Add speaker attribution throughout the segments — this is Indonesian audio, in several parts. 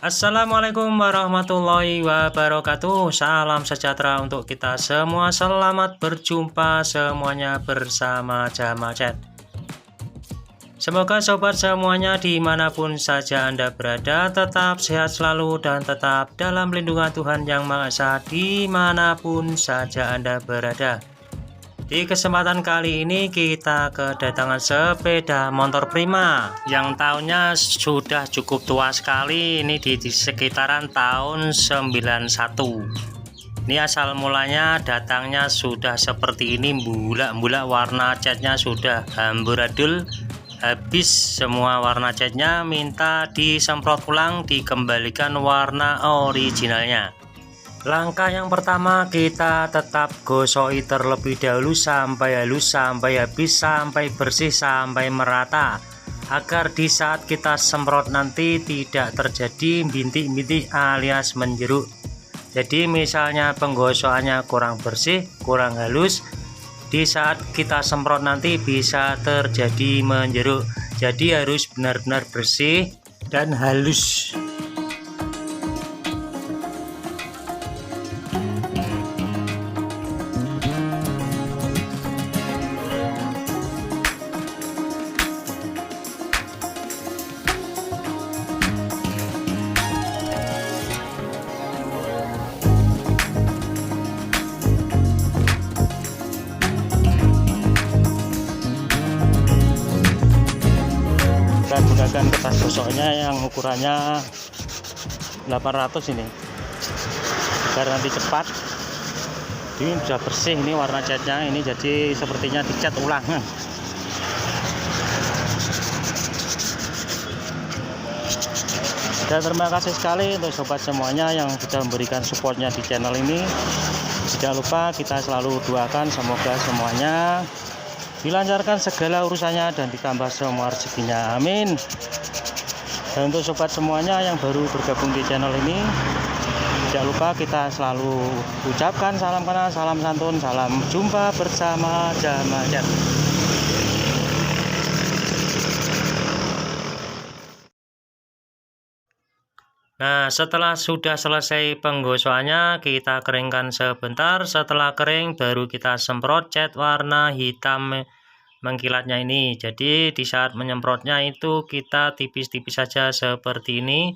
Speaker 1: Assalamualaikum warahmatullahi wabarakatuh. Salam sejahtera untuk kita semua. Selamat berjumpa semuanya bersama Jamal Chat. Semoga sobat semuanya dimanapun saja Anda berada tetap sehat selalu dan tetap dalam lindungan Tuhan Yang Maha Esa dimanapun saja Anda berada. Di kesempatan kali ini kita kedatangan sepeda motor Prima yang tahunnya sudah cukup tua sekali. Ini di sekitaran tahun 91. Ini asal mulanya datangnya sudah seperti ini, bulak-bulak, warna catnya sudah amburadul, habis semua warna catnya, minta disemprot ulang, dikembalikan warna originalnya. Langkah yang pertama, kita tetap gosoi terlebih dahulu sampai halus, sampai habis, sampai bersih, sampai merata, agar di saat kita semprot nanti tidak terjadi bintik-bintik alias menjeruk. Jadi misalnya penggosokannya kurang bersih, kurang halus, di saat kita semprot nanti bisa terjadi menjeruk. Jadi harus benar-benar bersih dan halus. Kita gunakan kertas gosoknya yang ukurannya 800 ini agar nanti cepat. Ini sudah bersih, ini warna catnya ini, jadi sepertinya dicat ulang. Dan terima kasih sekali untuk sobat semuanya yang sudah memberikan supportnya di channel ini. Tidak lupa kita selalu doakan semoga semuanya dilancarkan segala urusannya dan ditambah semua rezekinya, amin. Dan untuk sobat semuanya yang baru bergabung di channel ini, tidak lupa kita selalu ucapkan salam kenal, salam santun, salam jumpa bersama Jamal Chat. Nah, setelah sudah selesai penggosokannya, kita keringkan sebentar. Setelah kering baru kita semprot cat warna hitam mengkilatnya ini. Jadi di saat menyemprotnya itu kita tipis-tipis saja seperti ini.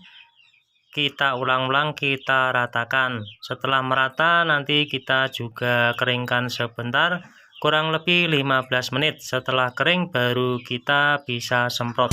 Speaker 1: Kita ulang-ulang, kita ratakan. Setelah merata nanti kita juga keringkan sebentar, kurang lebih 15 menit. Setelah kering baru kita bisa semprot.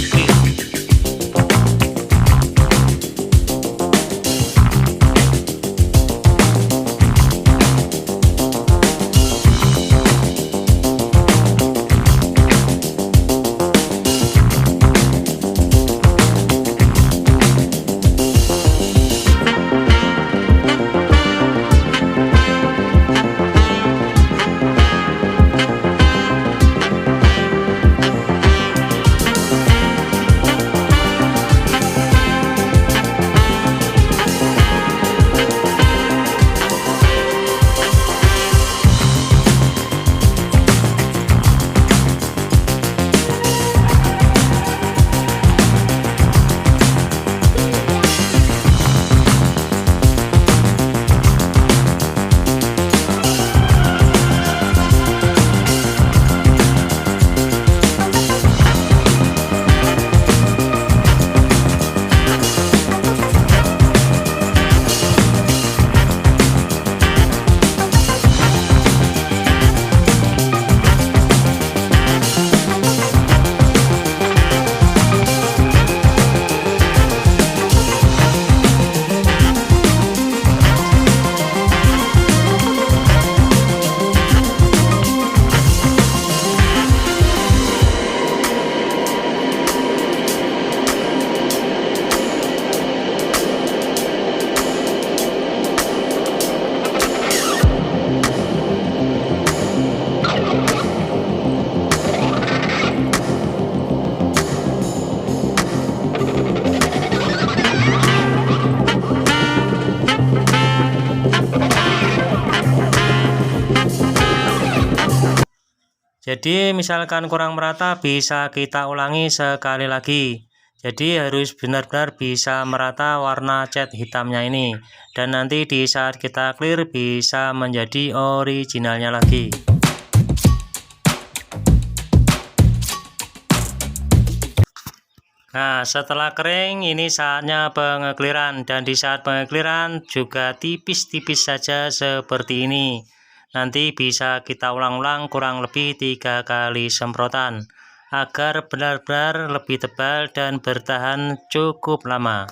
Speaker 1: Jadi misalkan kurang merata bisa kita ulangi sekali lagi. Jadi harus benar-benar bisa merata warna cat hitamnya ini, dan nanti di saat kita clear bisa menjadi originalnya lagi. Nah, setelah kering ini saatnya pengekliran, dan di saat pengekliran juga tipis-tipis saja seperti ini. Nanti bisa kita ulang-ulang kurang lebih 3 kali semprotan agar benar-benar lebih tebal dan bertahan cukup lama.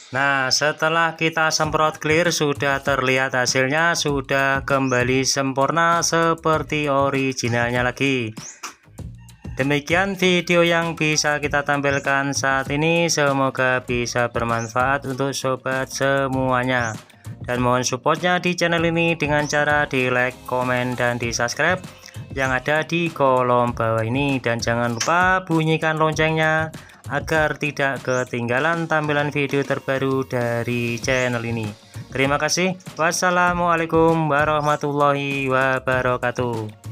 Speaker 1: Nah, setelah kita semprot clear sudah terlihat hasilnya sudah kembali sempurna seperti originalnya lagi. Demikian video yang bisa kita tampilkan saat ini, semoga bisa bermanfaat untuk sobat semuanya. Dan mohon supportnya di channel ini dengan cara di like, komen, dan di subscribe yang ada di kolom bawah ini. Dan jangan lupa bunyikan loncengnya agar tidak ketinggalan tampilan video terbaru dari channel ini. Terima kasih. Wassalamualaikum warahmatullahi wabarakatuh.